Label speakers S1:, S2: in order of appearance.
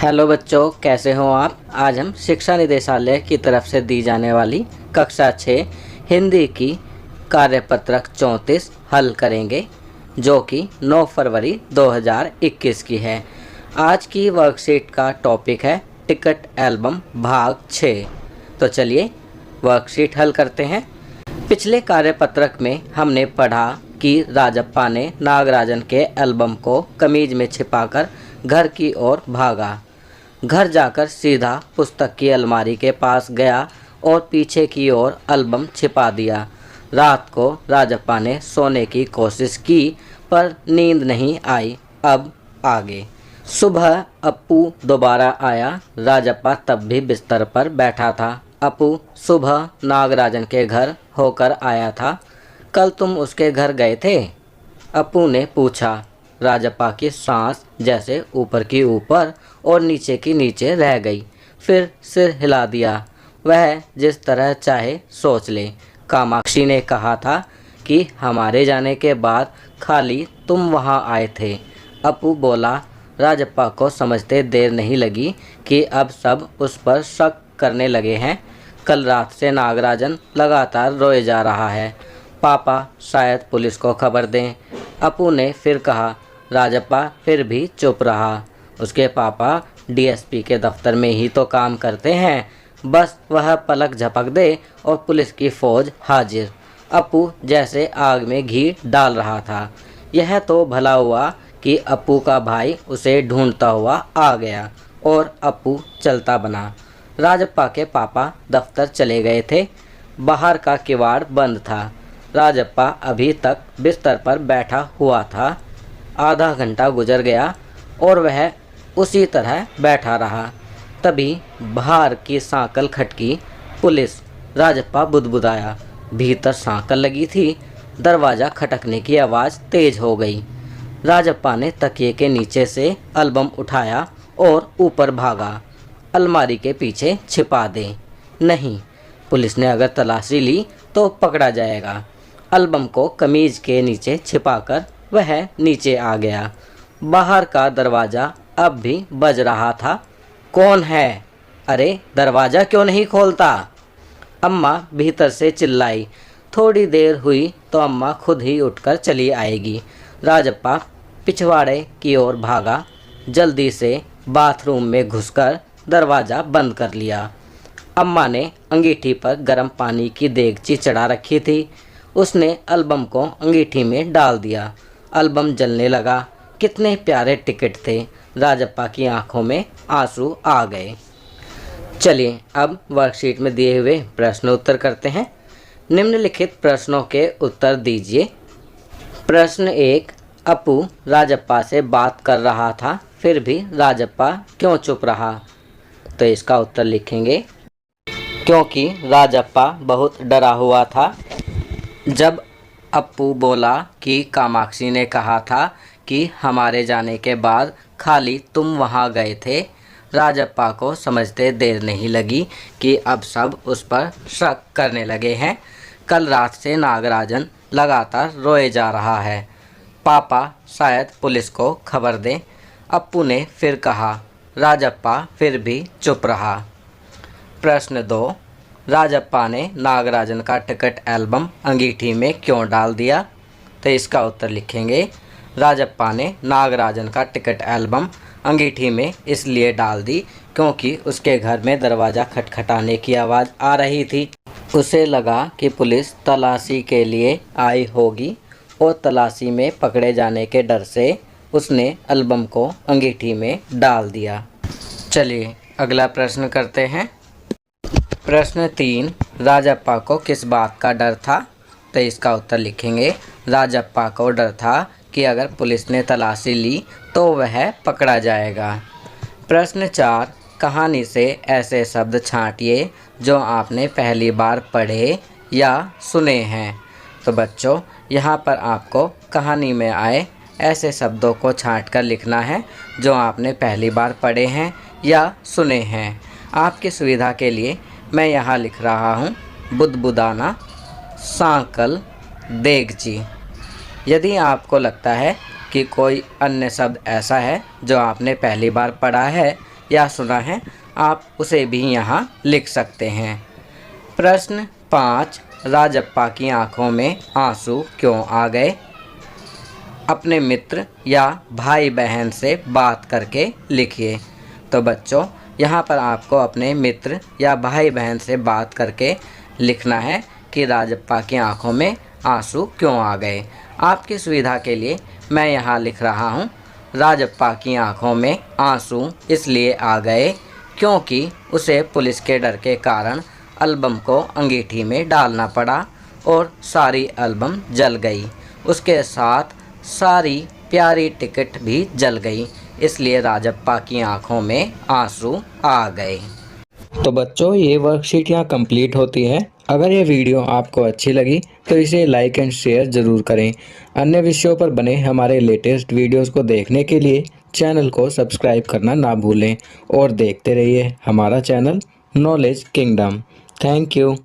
S1: Hello बच्चों, कैसे हो आप। आज हम शिक्षा निदेशालय की तरफ से दी जाने वाली कक्षा 6 हिंदी की कार्यपत्रक 34 हल करेंगे, जो कि 9 फरवरी 2021 की है। आज की वर्कशीट का टॉपिक है टिकट एल्बम भाग 6। तो चलिए वर्कशीट हल करते हैं। पिछले कार्यपत्रक में हमने पढ़ा कि राजप्पा ने नागराजन के एल्बम को कमीज में छिपाकर घर की ओर भागा। घर जाकर सीधा पुस्तक की अलमारी के पास गया और पीछे की ओर एल्बम छिपा दिया। रात को राजप्पा ने सोने की कोशिश की पर नींद नहीं आई। अब आगे। सुबह अप्पू दोबारा आया। राजप्पा तब भी बिस्तर पर बैठा था। अप्पू सुबह नागराजन के घर होकर आया था। कल तुम उसके घर गए थे? अप्पू ने पूछा। राजप्पा की सांस जैसे ऊपर की ऊपर और नीचे की नीचे रह गई। फिर सिर हिला दिया। वह जिस तरह चाहे सोच ले। कामाक्षी ने कहा था कि हमारे जाने के बाद खाली तुम वहां आए थे। अप्पू बोला। राजप्पा को समझते देर नहीं लगी कि अब सब उस पर शक करने लगे हैं। कल रात से नागराजन लगातार रोए जा रहा है। पापा शायद पुलिस को खबर दें। अप्पू ने फिर कहा। राजप्पा फिर भी चुप रहा। उसके पापा डीएसपी के दफ्तर में ही तो काम करते हैं, बस वह पलक झपक दे और पुलिस की फौज हाजिर। अप्पू जैसे आग में घी डाल रहा था। यह तो भला हुआ कि अप्पू का भाई उसे ढूंढता हुआ आ गया और अप्पू चलता बना। राजप्पा के पापा दफ्तर चले गए थे। बाहर का किवाड़ बंद था। राजप्पा अभी तक बिस्तर पर बैठा हुआ था। आधा घंटा गुजर गया और वह उसी तरह बैठा रहा। तभी बाहर की सांकल खटकी। पुलिस। राजप्पा बुदबुदाया। भीतर सांकल लगी थी। दरवाज़ा खटकने की आवाज़ तेज हो गई। राजप्पा ने तकिए के नीचे से एल्बम उठाया और ऊपर भागा। अलमारी के पीछे छिपा दे। नहीं, पुलिस ने अगर तलाशी ली तो पकड़ा जाएगा। एल्बम को कमीज के नीचे छिपाकर वह नीचे आ गया। बाहर का दरवाज़ा अब भी बज रहा था। कौन है? अरे दरवाज़ा क्यों नहीं खोलता? अम्मा भीतर से चिल्लाई। थोड़ी देर हुई तो अम्मा खुद ही उठकर चली आएगी। राजप्पा पिछवाड़े की ओर भागा। जल्दी से बाथरूम में घुसकर दरवाज़ा बंद कर लिया। अम्मा ने अंगीठी पर गर्म पानी की देगची चढ़ा रखी थी। उसने एल्बम को अंगीठी में डाल दिया। एल्बम जलने लगा। कितने प्यारे टिकट थे। राजप्पा की आंखों में आंसू आ गए। चलिए अब वर्कशीट में दिए हुए प्रश्न उत्तर करते हैं। निम्नलिखित प्रश्नों के उत्तर दीजिए। प्रश्न 1। अप्पू राजप्पा से बात कर रहा था, फिर भी राजप्पा क्यों चुप रहा? तो इसका उत्तर लिखेंगे क्योंकि राजप्पा बहुत डरा हुआ था। जब अप्पू बोला कि कामाक्षी ने कहा था कि हमारे जाने के बाद खाली तुम वहां गए थे, राजप्पा को समझते देर नहीं लगी कि अब सब उस पर शक करने लगे हैं। कल रात से नागराजन लगातार रोए जा रहा है। पापा शायद पुलिस को खबर दें। अप्पू ने फिर कहा। राजप्पा फिर भी चुप रहा। प्रश्न 2। राजप्पा ने नागराजन का टिकट एल्बम अंगीठी में क्यों डाल दिया? तो इसका उत्तर लिखेंगे राजप्पा ने नागराजन का टिकट एल्बम अंगीठी में इसलिए डाल दी क्योंकि उसके घर में दरवाज़ा खटखटाने की आवाज़ आ रही थी। उसे लगा कि पुलिस तलाशी के लिए आई होगी और तलाशी में पकड़े जाने के डर से उसने एल्बम को अंगीठी में डाल दिया। चलिए अगला प्रश्न करते हैं। प्रश्न 3। राजप्पा को किस बात का डर था? तो इसका उत्तर लिखेंगे राजप्पा को डर था कि अगर पुलिस ने तलाशी ली तो वह पकड़ा जाएगा। प्रश्न 4। कहानी से ऐसे शब्द छांटिए जो आपने पहली बार पढ़े या सुने हैं। तो बच्चों यहाँ पर आपको कहानी में आए ऐसे शब्दों को छांटकर लिखना है जो आपने पहली बार पढ़े हैं या सुने हैं। आपकी सुविधा के लिए मैं यहाँ लिख रहा हूँ बुदबुदाना, सांकल, देगची। यदि आपको लगता है कि कोई अन्य शब्द ऐसा है जो आपने पहली बार पढ़ा है या सुना है, आप उसे भी यहाँ लिख सकते हैं। प्रश्न 5, राजप्पा की आंखों में आंसू क्यों आ गए? अपने मित्र या भाई बहन से बात करके लिखिए। तो बच्चों, यहाँ पर आपको अपने मित्र या भाई बहन से बात करके लिखना है कि राजप्पा की आंखों में आंसू क्यों आ गए। आपकी सुविधा के लिए मैं यहाँ लिख रहा हूँ, राजप्पा की आंखों में आंसू इसलिए आ गए क्योंकि उसे पुलिस के डर के कारण एल्बम को अंगीठी में डालना पड़ा और सारी एल्बम जल गई। उसके साथ सारी प्यारी टिकट भी जल गई, इसलिए राजप्पा की आंखों में आंसू आ गए।
S2: तो बच्चों, ये वर्कशीट यहाँ कंप्लीट होती है। अगर ये वीडियो आपको अच्छी लगी तो इसे लाइक एंड शेयर ज़रूर करें। अन्य विषयों पर बने हमारे लेटेस्ट वीडियोस को देखने के लिए चैनल को सब्सक्राइब करना ना भूलें और देखते रहिए हमारा channel knowledge kingdom. Thank you.